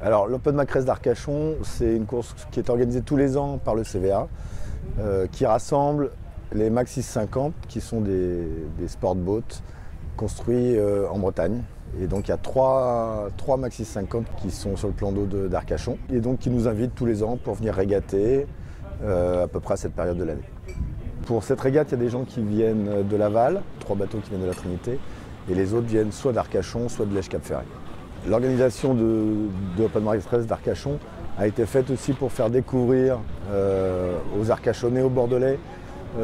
Alors l'Open Mac Race d'Arcachon, c'est une course qui est organisée tous les ans par le CVA, qui rassemble les Mac 650, qui sont des sport boats construits en Bretagne. Et donc il y a trois Mac 650 qui sont sur le plan d'eau d'Arcachon, et donc qui nous invitent tous les ans pour venir régater à peu près à cette période de l'année. Pour cette régate, il y a des gens qui viennent de Laval, 3 bateaux qui viennent de la Trinité, et les autres viennent soit d'Arcachon, soit de Lège-Cap-Ferret. L'organisation de Open Mac Race d'Arcachon a été faite aussi pour faire découvrir aux Arcachonnais, aux Bordelais,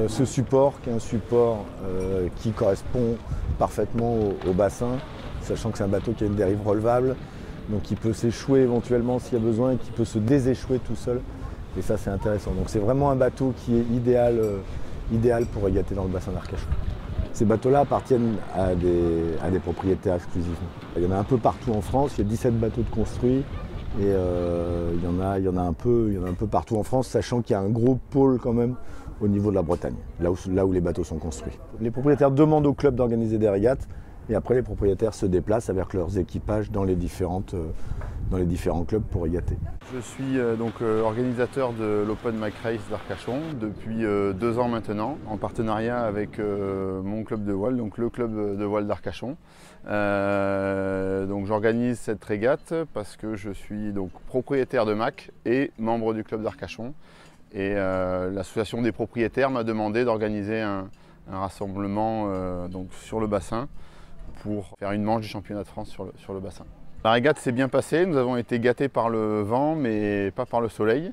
ce support qui est un support qui correspond parfaitement au bassin, sachant que c'est un bateau qui a une dérive relevable, donc qui peut s'échouer éventuellement s'il y a besoin et qui peut se déséchouer tout seul. Et ça, c'est intéressant. Donc c'est vraiment un bateau qui est idéal pour régater dans le bassin d'Arcachon. Ces bateaux-là appartiennent à des propriétaires exclusivement. Il y en a un peu partout en France, il y a 17 bateaux de construits et il y en a un peu partout en France, sachant qu'il y a un gros pôle quand même au niveau de la Bretagne, là où les bateaux sont construits. Les propriétaires demandent au club d'organiser des régates et après les propriétaires se déplacent avec leurs équipages dans les différents clubs pour régater. Je suis organisateur de l'Open Mac Race d'Arcachon depuis 2 ans maintenant, en partenariat avec mon club de voile, donc le club de voile d'Arcachon. Donc j'organise cette régate parce que je suis donc propriétaire de Mac et membre du club d'Arcachon. Et l'association des propriétaires m'a demandé d'organiser un rassemblement donc sur le bassin pour faire une manche du championnat de France sur le bassin. La régate s'est bien passée, nous avons été gâtés par le vent mais pas par le soleil.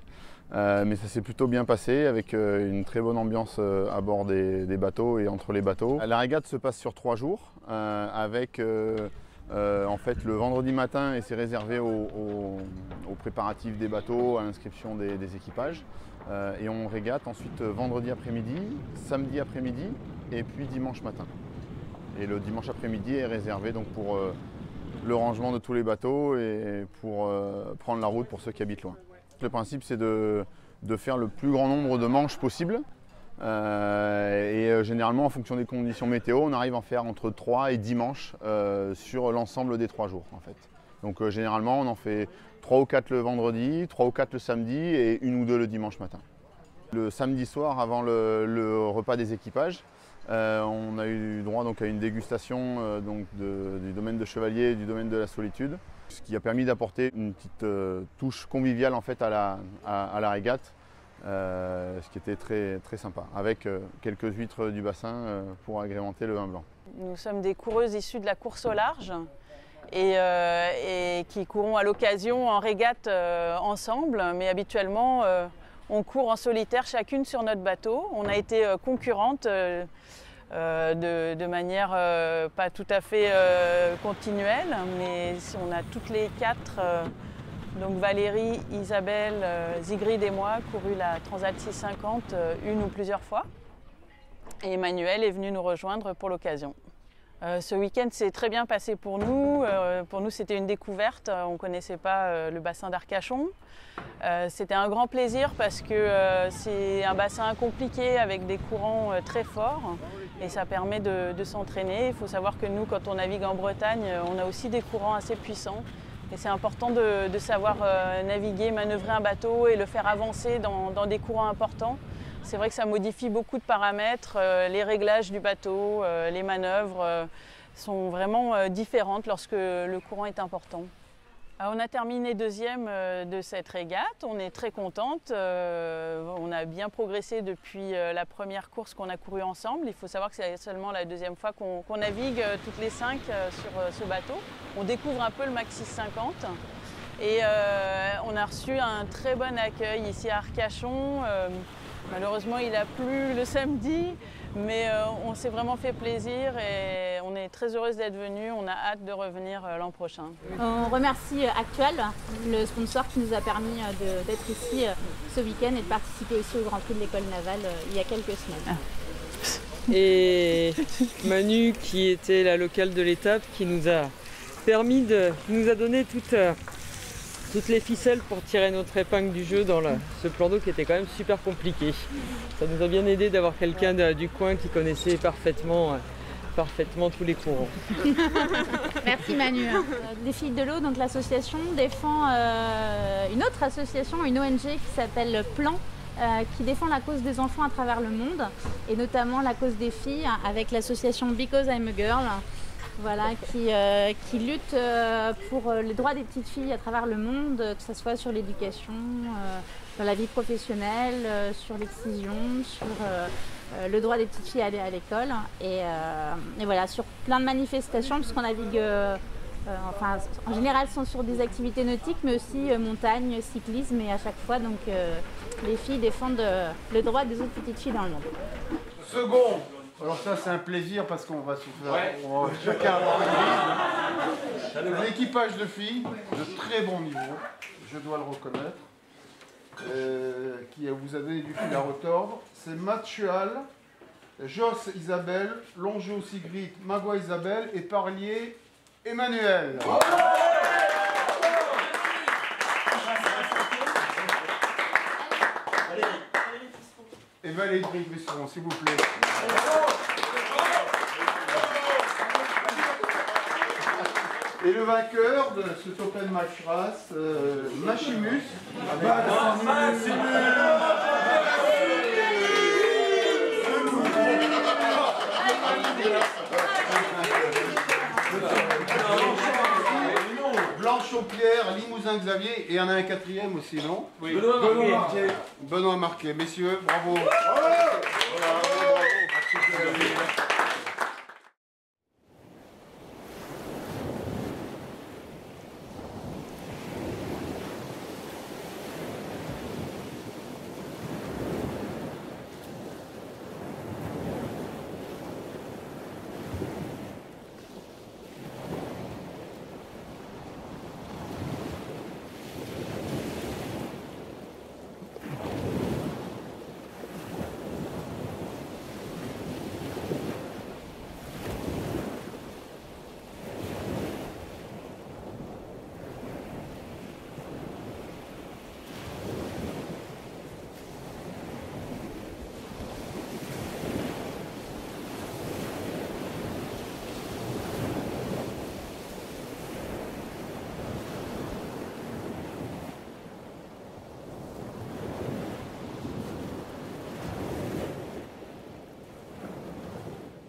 Mais ça s'est plutôt bien passé avec une très bonne ambiance à bord des bateaux et entre les bateaux. La régate se passe sur 3 jours avec en fait le vendredi matin et c'est réservé aux préparatifs des bateaux, à l'inscription des équipages. Et on régate ensuite vendredi après-midi, samedi après-midi et puis dimanche matin. Et le dimanche après-midi est réservé donc pour le rangement de tous les bateaux et pour prendre la route pour ceux qui habitent loin. Le principe c'est de faire le plus grand nombre de manches possible et généralement en fonction des conditions météo on arrive à en faire entre 3 et 10 manches sur l'ensemble des 3 jours en fait. Donc généralement on en fait 3 ou 4 le vendredi, 3 ou 4 le samedi et 1 ou 2 le dimanche matin. Le samedi soir avant le repas des équipages, on a eu droit donc, à une dégustation du domaine de Chevalier et du domaine de la Solitude, ce qui a permis d'apporter une petite touche conviviale en fait, à la régate, ce qui était très, très sympa, avec quelques huîtres du bassin pour agrémenter le vin blanc. Nous sommes des coureuses issues de la course au large et qui courons à l'occasion en régate ensemble, mais habituellement on court en solitaire chacune sur notre bateau. On a été concurrentes de manière pas tout à fait continuelle, mais on a toutes les 4, donc Valérie, Isabelle, Sigrid et moi, couru la Transat 650 une ou plusieurs fois. Et Emmanuel est venu nous rejoindre pour l'occasion. Ce week-end s'est très bien passé pour nous. Pour nous, c'était une découverte. On ne connaissait pas le bassin d'Arcachon. C'était un grand plaisir parce que c'est un bassin compliqué avec des courants très forts et ça permet de s'entraîner. Il faut savoir que nous, quand on navigue en Bretagne, on a aussi des courants assez puissants. Et c'est important de savoir naviguer, manœuvrer un bateau et le faire avancer dans des courants importants. C'est vrai que ça modifie beaucoup de paramètres, les réglages du bateau, les manœuvres sont vraiment différentes lorsque le courant est important. On a terminé 2e de cette régate, on est très contente, on a bien progressé depuis la première course qu'on a courue ensemble. Il faut savoir que c'est seulement la 2e fois qu'on navigue toutes les 5 sur ce bateau. On découvre un peu le Mac 650 et on a reçu un très bon accueil ici à Arcachon. Malheureusement, il a plu le samedi, mais on s'est vraiment fait plaisir et on est très heureuse d'être venue. On a hâte de revenir l'an prochain. On remercie Actual, le sponsor qui nous a permis d'être ici ce week-end et de participer aussi au Grand Prix de l'École Navale il y a quelques semaines. Et Manu, qui était la locale de l'étape, qui nous a permis nous a donné toutes les ficelles pour tirer notre épingle du jeu dans ce plan d'eau qui était quand même super compliqué. Ça nous a bien aidé d'avoir quelqu'un du coin qui connaissait parfaitement parfaitement tous les courants. Merci Manu. Les Filles de l'eau, donc l'association défend une autre association, une ONG qui s'appelle Plan, qui défend la cause des enfants à travers le monde et notamment la cause des filles avec l'association Because I'm a Girl, voilà, qui lutte pour les droits des petites filles à travers le monde, que ce soit sur l'éducation, dans la vie professionnelle, sur l'excision, sur le droit des petites filles à aller à l'école et voilà, sur plein de manifestations puisqu'on navigue enfin, en général sont sur des activités nautiques mais aussi montagne, cyclisme et à chaque fois donc les filles défendent le droit des autres petites filles dans le monde. Second, alors ça c'est un plaisir parce qu'on va se faire chacun avoir une liste. Un équipage de filles de très bon niveau, je dois le reconnaître, qui vous a donné du fil à retordre. C'est Mathual, Joss Isabelle, Longeau Sigrid, Magua Isabelle et Parlier Emmanuel. Et Valérie Besson, s'il vous plaît. Et le vainqueur de ce Open Match Race, Machimus. Blanchot-Pierre, Limousin Xavier, et il y en a un quatrième aussi, non? Oui. Benoît Marquet. Benoît Marquet, messieurs, bravo.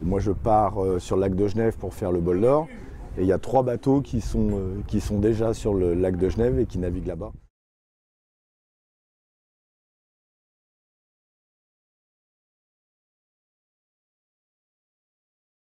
Moi je pars sur le lac de Genève pour faire le bol d'or et il y a 3 bateaux qui sont déjà sur le lac de Genève et qui naviguent là-bas.